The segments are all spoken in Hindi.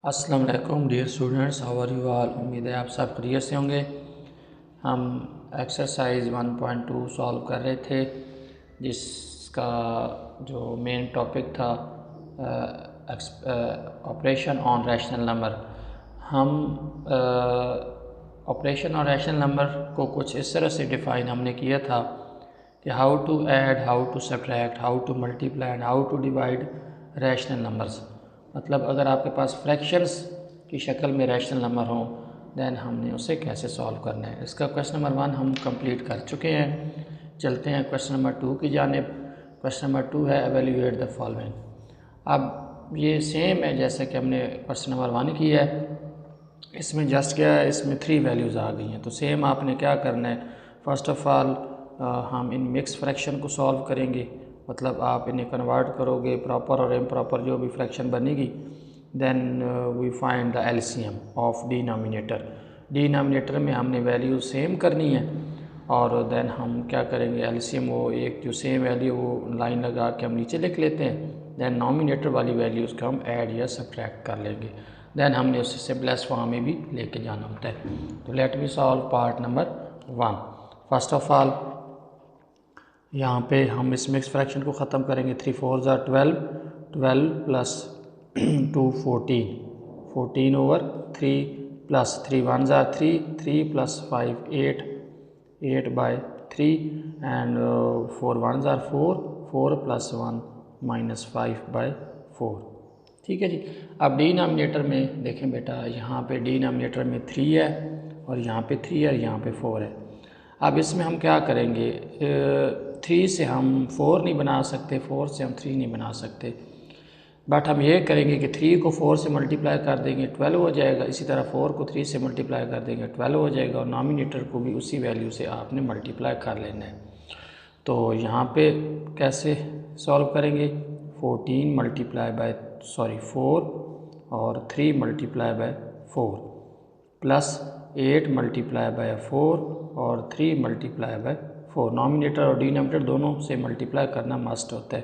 अस्सलाम वालेकुम dear students, how are you all. उम्मीद है आप सब खैरियत से होंगे। हम एक्सरसाइज 1.2 सॉल्व कर रहे थे, जिसका जो मेन टॉपिक था ऑपरेशन ऑन रैशनल नंबर। हम ऑपरेशन ऑन रैशनल नंबर को कुछ इस तरह से डिफ़ाइन हमने किया था कि how to add, how to subtract, how to multiply and how to divide rational numbers. मतलब अगर आपके पास फ्रैक्शंस की शक्ल में रैशनल नंबर हों, दैन हमने उसे कैसे सॉल्व करना है। इसका क्वेश्चन नंबर 1 हम कंप्लीट कर चुके हैं। चलते हैं क्वेश्चन नंबर 2 की जानिब। क्वेश्चन नंबर 2 है एवेल्यूएट द फॉलोइंग। अब ये सेम है जैसे कि हमने क्वेश्चन नंबर 1 किया है। इसमें जस्ट क्या है, इसमें 3 वैल्यूज़ आ गई हैं। तो सेम आपने क्या करना है, फ़र्स्ट ऑफ़ ऑल हम इन मिक्स फ्रैक्शन को सॉल्व करेंगे। मतलब आप इन्हें कन्वर्ट करोगे, प्रॉपर और इम्प्रॉपर जो भी फ्रैक्शन बनेगी, then we find the LCM of denominator. Denominator में हमने वैल्यू सेम करनी है और देन हम क्या करेंगे, एलसीएम वो एक जो सेम वैल्यू वो लाइन लगा के हम नीचे लिख लेते हैं। देन नोमिनेटर वाली वैल्यूज़ को हम ऐड या सब्ट्रैक्ट कर लेंगे। देन हमने उससे सिंपलेस्ट फॉर्म में भी लेके जाना होता है। तो late me solve part number 1। First of all यहाँ पे हम इस मिक्स फ्रैक्शन को ख़त्म करेंगे। 3 4 ज़ा 12, 12 प्लस 2 14, 14 ओवर 3 प्लस 3 1 ज़ा 3, 3 प्लस 5 8, 8 बाई 3 एंड 4 1 ज़ा 4, 4 प्लस 1 माइनस 5 बाई 4। ठीक है जी। अब डिनोमिनेटर में देखें बेटा, यहाँ पे डिनोमिनेटर में 3 है और यहाँ पे 3 है और यहाँ पे 4 है। अब इसमें हम क्या करेंगे, 3 से हम 4 नहीं बना सकते, 4 से हम 3 नहीं बना सकते, बट हम ये करेंगे कि 3 को 4 से मल्टीप्लाई कर देंगे 12 हो जाएगा। इसी तरह 4 को 3 से मल्टीप्लाई कर देंगे 12 हो जाएगा और नॉमिनेटर को भी उसी वैल्यू से आपने मल्टीप्लाई कर लेना है। तो यहाँ पे कैसे सॉल्व करेंगे, 14 मल्टीप्लाई बाय 4 और 3 multiply bye 4 plus 8 multiply by 4 और 3 मल्टीप्लाई बाय 4। नॉमिनेटर और डिनोमिनेटर दोनों से मल्टीप्लाई करना मस्ट होता है।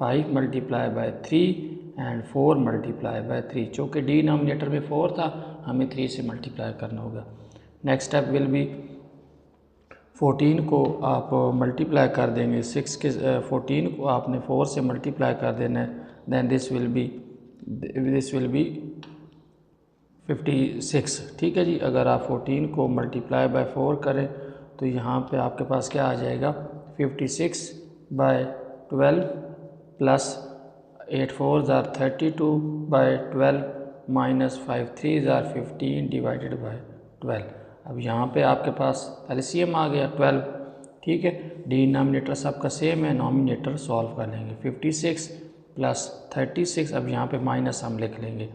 5 multiply by 3 and 4 multiply by 3। चूँकि डिनोमिनेटर में 4 था, हमें 3 से मल्टीप्लाई करना होगा। नेक्स्ट स्टेप विल बी 14 को आप मल्टीप्लाई कर देंगे 6 के, 14 को आपने 4 से मल्टीप्लाई कर देना है। Then this will be 56। ठीक है जी। अगर आप 14 को मल्टीप्लाई बाय 4 करें तो यहाँ पे आपके पास क्या आ जाएगा, 56 बाय 12 प्लस 8 4 ज़ार 32 बाय 12 माइनस 5 3 ज़ार 15 डिवाइडेड बाय 12। अब यहाँ पे आपके पास एलसीएम आ गया 12। ठीक है। डिनोमिनेटर सबका सेम है, नॉमिनेटर सॉल्व कर लेंगे। 56 प्लस 36, अब यहाँ पे माइनस हम लिख लेंगे।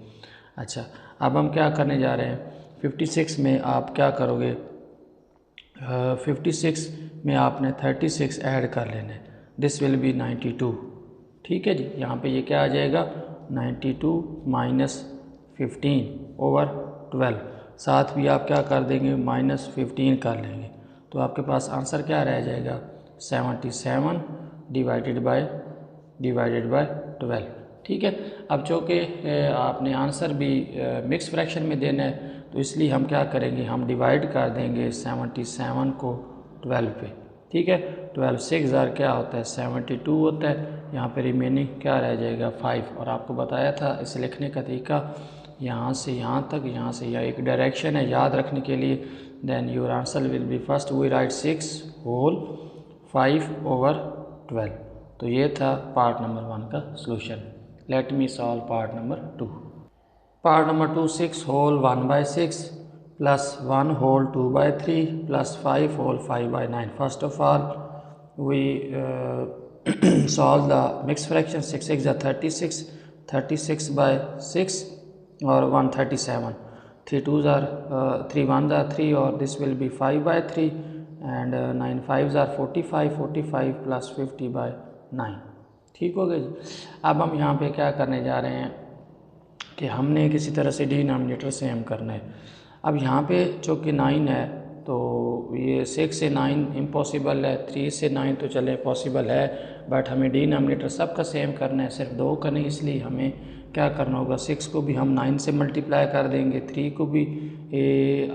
अच्छा, अब हम क्या करने जा रहे हैं, 56 में आप क्या करोगे, 56 में आपने 36 ऐड कर लेना है। This will B 92। ठीक है जी। यहाँ पे ये क्या आ जाएगा, 92 माइनस 15 ओवर 12। साथ भी आप क्या कर देंगे, माइनस 15 कर लेंगे। तो आपके पास आंसर क्या रह जाएगा, 77 डिवाइडेड बाय 12। ठीक है। अब चूँकि आपने आंसर भी मिक्स फ्रैक्शन में देना है, तो इसलिए हम क्या करेंगे, हम डिवाइड कर देंगे 77 को 12 पे। ठीक है। 12 6 ज़ार क्या होता है, 72 होता है। यहाँ पे रिमेनिंग क्या रह जाएगा, 5। और आपको बताया था इसे लिखने का तरीका, यहाँ से यहाँ तक, यहाँ से यह एक डायरेक्शन है याद रखने के लिए। Then your answer will be, first we write 6 whole 5 over 12। तो ये था पार्ट नंबर 1 का solution. Let me solve part number 2। Part number 2, 6 whole 1/6 plus 1 whole 2/3 plus 5 whole 5/9। First of all we solve the mix fraction. 6 6 ज़ा 36, 36/6 और 137, 3 2 ज़ार 3 1 ज़ार 3 और दिस विल बी 5/3 एंड 9 5 ज़ार 45, 45 प्लस 50/9। ठीक हो गया जी। अब हम यहाँ पे क्या करने जा रहे हैं कि हमने किसी तरह से डिनोमिनेटर सेम करना है। अब यहाँ पे चूँकि 9 है तो ये 6 से 9 इम्पॉसिबल है, 3 से 9 तो चले पॉसिबल है, बट हमें डिनोमिनेटर सबका सेम करना है, सिर्फ 2 का नहीं। इसलिए हमें क्या करना होगा, 6 को भी हम 9 से मल्टीप्लाई कर देंगे, 3 को भी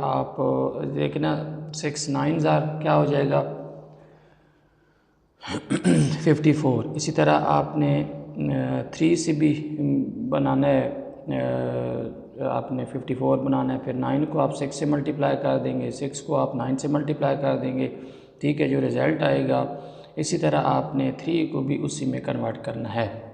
आप देखना 6 9 क्या हो जाएगा 54। इसी तरह आपने 3 से भी बनाना है, आपने 54 बनाना है। फिर 9 को आप 6 से मल्टीप्लाई कर देंगे, 6 को आप 9 से मल्टीप्लाई कर देंगे, ठीक है, जो रिज़ल्ट आएगा। इसी तरह आपने 3 को भी उसी में कन्वर्ट करना है।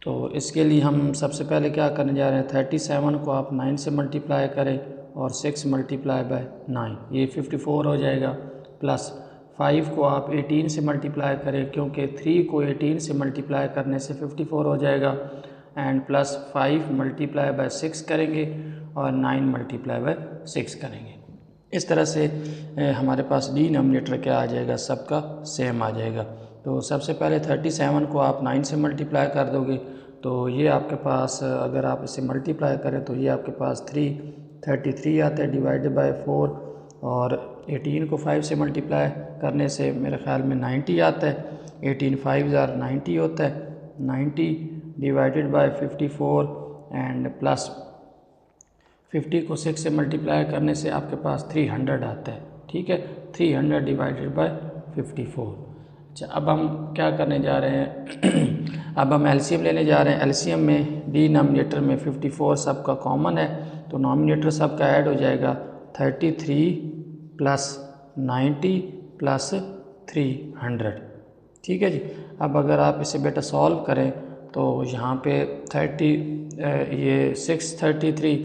तो इसके लिए हम सबसे पहले क्या करने जा रहे हैं, 37 को आप 9 से मल्टीप्लाई करें और 6 मल्टीप्लाई बाय 9, ये 54 हो जाएगा। प्लस 5 को आप 18 से मल्टीप्लाई करें, क्योंकि 3 को 18 से मल्टीप्लाई करने से 54 हो जाएगा। एंड प्लस 5 मल्टीप्लाई बाय 6 करेंगे और 9 मल्टीप्लाई बाय 6 करेंगे। इस तरह से हमारे पास डिनोमिनेटर क्या आ जाएगा, सबका सेम आ जाएगा। तो सबसे पहले 37 को आप 9 से मल्टीप्लाई कर दोगे, तो ये आपके पास अगर आप इसे मल्टीप्लाई करें तो ये आपके पास 33 आता है डिवाइडेड बाय 4, और 18 को 5 से मल्टीप्लाई करने से मेरे ख्याल में 90 आता है। 18 5 90 होता है, 90 डिवाइडेड बाय 54 एंड प्लस 50 को 6 से मल्टीप्लाई करने से आपके पास 300 आता है, ठीक है, 300 डिवाइडेड बाय 54। अच्छा, अब हम क्या करने जा रहे हैं अब हम एलसीएम लेने जा रहे हैं। एलसीएम में डिनोमिनेटर में 54 सबका कॉमन है, तो नॉमिनेटर सबका ऐड हो जाएगा 33 प्लस 90 प्लस 300, ठीक है जी। अब अगर आप इसे बेटा सॉल्व करें तो यहाँ पे 633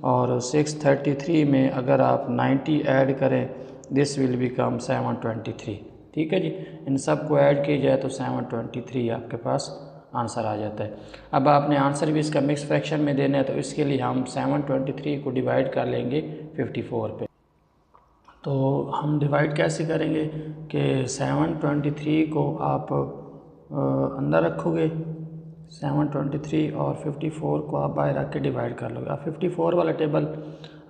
और 633 में अगर आप 90 ऐड करें, दिस विल बिकम 723, ठीक है जी। इन सब को ऐड किया जाए तो 723 आपके पास आंसर आ जाता है। अब आपने आंसर भी इसका मिक्स फ्रैक्शन में देना है, तो इसके लिए हम 723 को डिवाइड कर लेंगे 54 पे। तो हम डिवाइड कैसे करेंगे कि 723 को आप अंदर रखोगे 723 और 54 को आप बाहर रख के डिवाइड कर लोगे। आप 54 वाला टेबल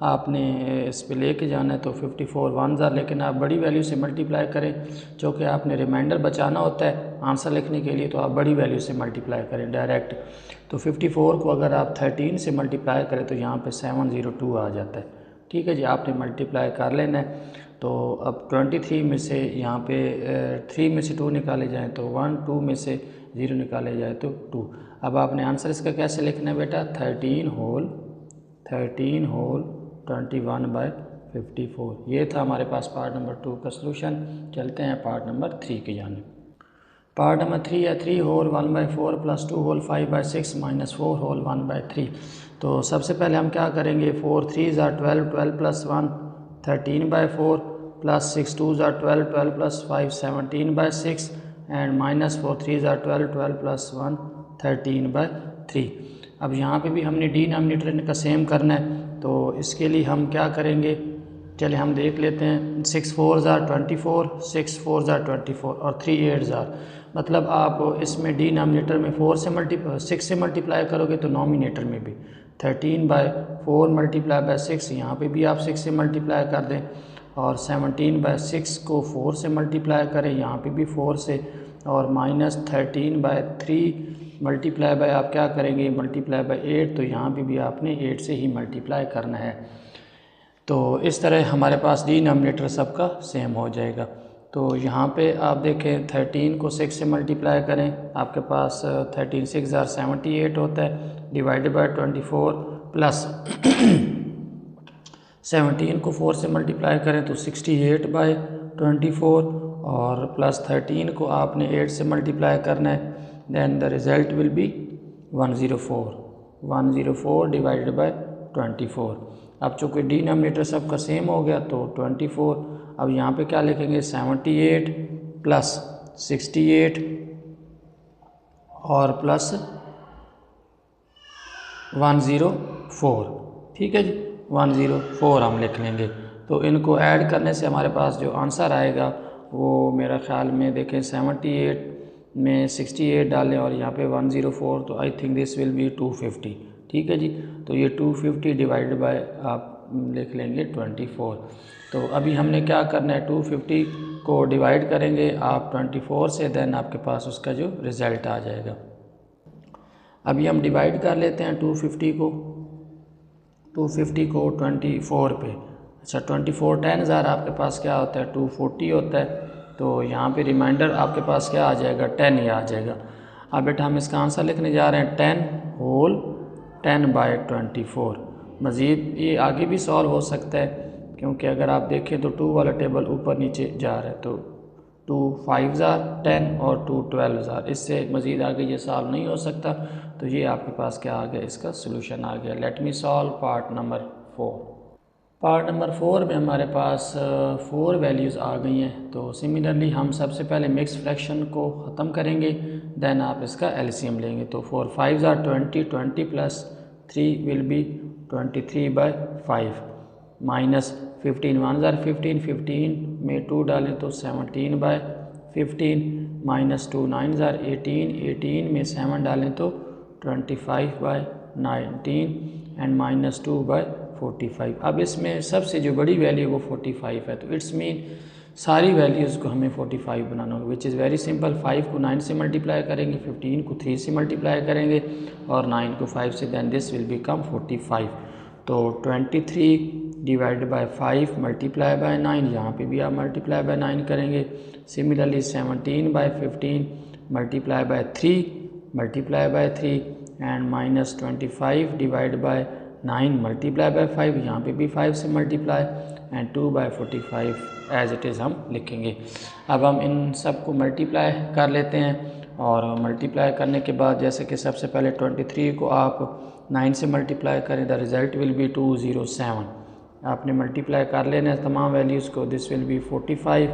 आपने इस पे लेके जाना है, तो 54 1 लेकिन आप बड़ी वैल्यू से मल्टीप्लाई करें, जो कि आपने रिमाइंडर बचाना होता है आंसर लिखने के लिए, तो आप बड़ी वैल्यू से मल्टीप्लाई करें डायरेक्ट। तो 54 को अगर आप 13 से मल्टीप्लाई करें तो यहाँ पे 702 आ जाता है, ठीक है जी। आपने मल्टीप्लाई कर लेना है। तो अब 23 में से यहाँ पे 3 में से 2 निकाले जाएँ तो 1, 2 में से 0 निकाले जाए तो 2। अब आपने आंसर इसका कैसे लिखना है बेटा, 13 होल 21/54। ये था हमारे पास पार्ट नंबर 2 का सलूशन। चलते हैं पार्ट नंबर 3 की जानिब। पार्ट नंबर 3 है 3 whole 1/4 plus 2 whole 5/6 minus 4 whole 1/3। तो सबसे पहले हम क्या करेंगे, 4 3 12, 12 plus 1 13/4 plus 6 2 12, 12 plus 5 17/6 and minus 4 3 12, 12 plus 1 13/3। अब यहाँ पे भी हमने डिनोमिनेटर का सेम करना है, तो इसके लिए हम क्या करेंगे, चले हम देख लेते हैं। 6 4 24, 6 4 24 और 3 8 मतलब आप इसमें डिनोमिनेटर में 6 से मल्टीप्लाई करोगे तो नॉमिनेटर में भी 13/4 मल्टीप्लाई बाय 6, यहाँ पे भी आप 6 से मल्टीप्लाई कर दें, और 17/6 को 4 से मल्टीप्लाई करें, यहाँ पे भी 4 से, और माइनस 13/3 मल्टीप्लाई बाय आप क्या करेंगे, मल्टीप्लाई बाय 8, तो यहाँ पे भी आपने 8 से ही मल्टीप्लाई करना है। तो इस तरह हमारे पास डिनोमिनेटर सबका सेम हो जाएगा। तो यहाँ पे आप देखें 13 को 6 से मल्टीप्लाई करें, आपके पास 13 6 78 होता है, डिवाइडेड बाय 24 प्लस 17 को 4 से मल्टीप्लाई करें तो 68/24, और प्लस 13 को आपने 8 से मल्टीप्लाई करना है, then the result will be 104 divided by 24। अब चूँकि डिनोमिनेटर सबका सेम हो गया तो 24, अब यहाँ पे क्या लिखेंगे, 78 प्लस 68 और प्लस 104, ठीक है जी, 104 हम लिख लेंगे। तो इनको ऐड करने से हमारे पास जो आंसर आएगा वो मेरा ख्याल में देखें 78 में 68 डालें और यहाँ पे 104, तो I think this will B 250, ठीक है जी। तो ये 250 डिवाइडेड बाय आप लिख लेंगे 24। तो अभी हमने क्या करना है, 250 को डिवाइड करेंगे आप 24 से, देन आपके पास उसका जो रिज़ल्ट आ जाएगा। अभी हम डिवाइड कर लेते हैं 250 को 24 पे। अच्छा 24 10,000 आपके पास क्या होता है 240 होता है, तो यहाँ पे रिमाइंडर आपके पास क्या आ जाएगा 10 ही आ जाएगा। अब बेटा हम इसका आंसर लिखने जा रहे हैं 10 होल 10/24। मज़ीद ये आगे भी सॉल्व हो सकता है, क्योंकि अगर आप देखें तो 2 वाला टेबल ऊपर नीचे जा रहा है, तो 2 5 10 और 2 12,000, इससे मज़ीद आगे ये सॉल्व नहीं हो सकता। तो ये आपके पास क्या आ गया, इसका सोल्यूशन आ गया। Late me solve part number 4। Part number 4 में हमारे पास 4 वैल्यूज़ आ गई हैं। तो सिमिलरली हम सबसे पहले मिक्स फ्रैक्शन को ख़त्म करेंगे, देन आप इसका एलसीएम लेंगे। तो 4 5 20, 20 प्लस 3 विल बी 23/5 माइनस 15 1 15, 15 में 2 डालें तो 17/15 माइनस 2 9 18, 18 में 7 डालें तो 25/19 एंड माइनस 2/45। अब इसमें सबसे जो बड़ी वैल्यू वो 45 है, तो इट्स मीन सारी वैल्यूज़ को हमें 45 बनाना होगा, विच इज़ वेरी सिंपल। 5 को 9 से मल्टीप्लाई करेंगे, 15 को 3 से मल्टीप्लाई करेंगे और 9 को 5 से, देन दिस विल बिकम 45। तो 23 डिवाइडेड बाय 5 मल्टीप्लाई बाय 9, यहाँ पे भी आप मल्टीप्लाई बाय 9 करेंगे। Similarly 17/15 multiply by 3 multiply by 3 and minus 25 divide by 9 multiply by 5, यहाँ पे भी 5 से multiply and 2/45 as it is हम लिखेंगे। अब हम इन सब को मल्टीप्लाई कर लेते हैं, और मल्टीप्लाई करने के बाद जैसे कि सबसे पहले 23 को आप 9 से मल्टीप्लाई करें, द रिज़ल्ट विल बी 207। आपने मल्टीप्लाई कर लेना है तमाम वैल्यूज़ को, this will B 45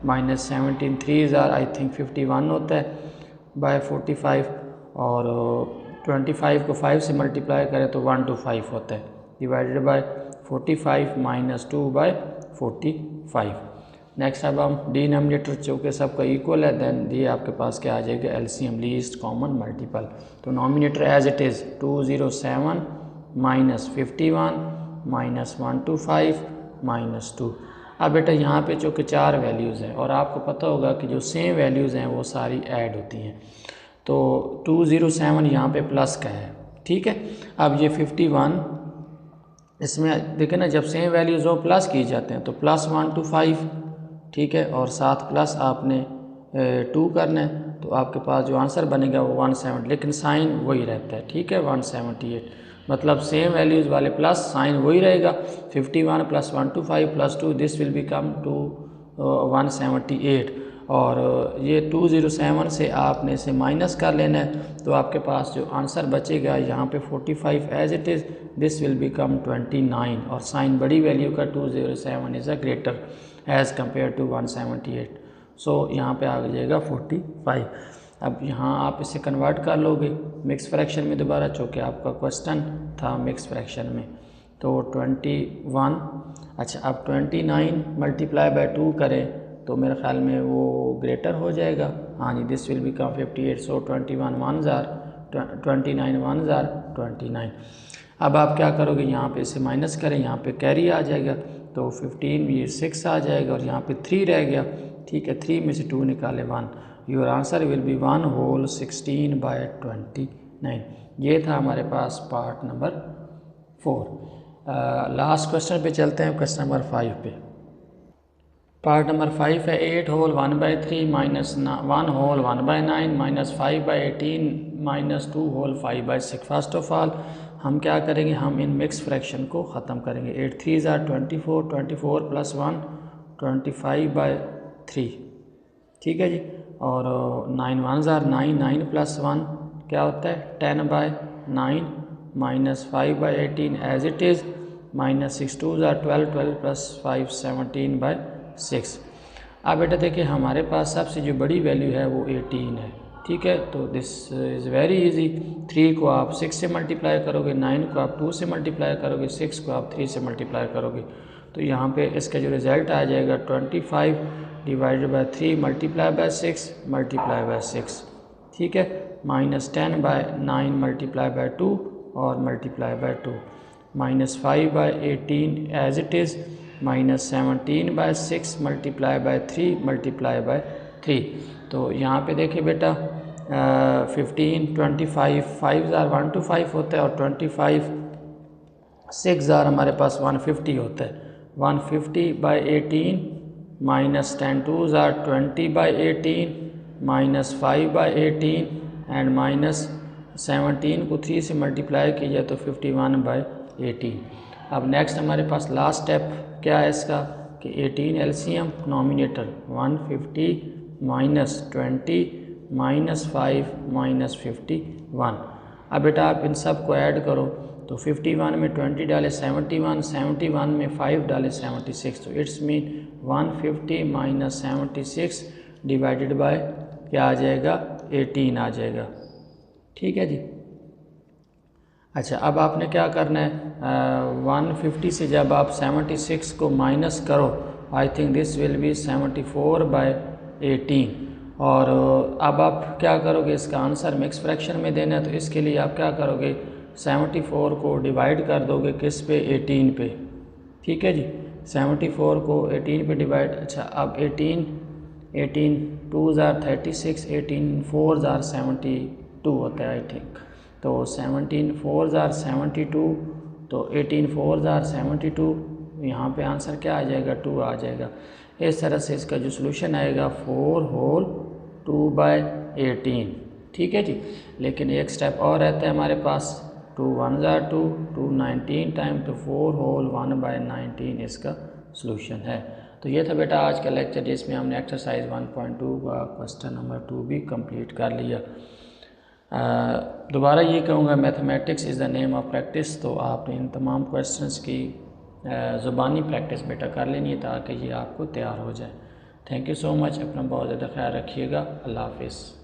minus 17 3 I think 51 होता है बाय 45, और 25 को 5 से मल्टीप्लाई करें तो 125 होता है, डिवाइडेड बाय 45 माइनस 2/45। नेक्स्ट अब हम डिनोमिनेटर चूँकि सबका इक्वल है, देन ये आपके पास क्या आ जाएगा एलसीएम, लीस्ट कॉमन मल्टीपल। तो numerator as it is 207 minus 51 minus 125 minus 2। अब बेटा यहाँ पे चूँकि 4 वैल्यूज़ हैं, और आपको पता होगा कि जो सेम वैल्यूज़ हैं वो सारी ऐड होती हैं, तो 207 यहाँ पे प्लस का है, ठीक है। अब ये 51, इसमें देखें ना, जब सेम वैल्यूज़ हो प्लस की जाते हैं तो प्लस 125, ठीक है, और साथ प्लस आपने 2 करना है, तो आपके पास जो आंसर बनेगा वो 170, लेकिन साइन वही रहता है, ठीक है, 178। मतलब सेम वैल्यूज़ वाले प्लस साइन वही रहेगा, 51 plus 125 plus 2, this will become 178। और ये 207 से आपने इसे माइनस कर लेना है, तो आपके पास जो आंसर बचेगा यहाँ पे 45 as it is, this will become 29, और साइन बड़ी वैल्यू का 207 is a greater as compare to 178, so यहाँ पे आ जाएगा 45। अब यहाँ आप इसे कन्वर्ट कर लोगे मिक्स फ्रैक्शन में दोबारा, चूँकि आपका क्वेश्चन था मिक्स फ्रैक्शन में। तो 21, अच्छा अब 29 मल्टीप्लाई बाय 2 करें तो मेरे ख्याल में वो ग्रेटर हो जाएगा, हाँ जी, दिस विल बिकम 58। सो 29 1 29। अब आप क्या करोगे, यहाँ पे इसे माइनस करें, यहाँ पे कैरी आ जाएगा, तो 15 ये 6 आ जाएगा, और यहाँ पे 3 रह गया, ठीक है, 3 में से 2 निकाले 1, your answer will be 1 whole 16/29। ये था हमारे पास पार्ट नंबर 4। लास्ट क्वेश्चन पे चलते हैं, क्वेश्चन नंबर 5 पे। पार्ट नंबर 5 है 8 whole 1/3 minus 1 whole 1/9 minus 5/18 minus 2 whole 5/6। First of all हम क्या करेंगे, हम इन मिक्स फ्रैक्शन को ख़त्म करेंगे। 8 3 24, 24 प्लस 1 25/3, ठीक है जी, और 9 1 9, 9 प्लस 1 क्या होता है 10/9 minus 5/18 as it is, minus 6 2 12, 12 plus 5 17/6। अब बेटा देखिए हमारे पास सबसे जो बड़ी वैल्यू है वो 18 है, ठीक है, तो दिस इज़ वेरी इजी। 3 को आप 6 से मल्टीप्लाई करोगे, 9 को आप 2 से मल्टीप्लाई करोगे, 6 को आप 3 से मल्टीप्लाई करोगे, तो यहाँ पे इसका जो रिज़ल्ट आ जाएगा 25 divided by 3 multiply by 6 multiply by 6, ठीक है, माइनस 10/9 मल्टीप्लाई बाय 2 और multiply by 2। -5/18 as it is, -17/6 multiply by 3 multiply by 3। तो यहाँ पे देखिए बेटा 15, 25, 5 ज़ार 1 to 5 होता है और 25 6 ज़ार हमारे पास 150 होता है। 150/18 -10 2 ज़ार 20/18 -5/18 एंड -17 को 3 से मल्टीप्लाई कीजिए तो 51/18। अब नेक्स्ट हमारे पास लास्ट स्टेप क्या है इसका कि 18 एलसीएम नॉमिनेटर 150 -20 -5 -51। अब बेटा आप इन सब को ऐड करो तो 51 में 20 डाले 71, 71 में 5 डाले 76, तो इट्स मीन 150 -76 डिवाइडेड बाय क्या आ जाएगा 18 आ जाएगा। ठीक है जी। अच्छा अब आपने क्या करना है 150 से जब आप 76 को माइनस करो I think this will B 74/18 और अब आप क्या करोगे इसका आंसर मिक्स फ्रैक्शन में देना है तो इसके लिए आप क्या करोगे 74 को डिवाइड कर दोगे किस पे 18 पे। ठीक है जी 74 को 18 पे डिवाइड। अच्छा अब 18 2 ज़ार 36 18 4 ज़ार 72 होता है आई थिंक। तो 17 4 ज़ार 72 तो 18 4 ज़ार 72 यहाँ पे आंसर क्या आ जाएगा 2 आ जाएगा। इस तरह से इसका जो सोल्यूशन आएगा 4 होल 2/18। ठीक है जी। लेकिन एक स्टेप और रहता है हमारे पास 2 1 ज़ार 2 2 19 टाइम तो 4 होल 1/19 इसका सोल्यूशन है। तो ये था बेटा आज का लेक्चर जिसमें हमने एक्सरसाइज 1.2 का क्वेश्चन नंबर 2 भी कंप्लीट कर लिया। दोबारा ये कहूँगा mathematics is the name of practice, तो आपने इन तमाम क्वेश्चंस की ज़ुबानी प्रैक्टिस बेटा कर लेनी है ताकि ये आपको तैयार हो जाए। Thank you so much. अपना बहुत ज़्यादा ख्याल रखिएगा। अल्लाह हाफिज़।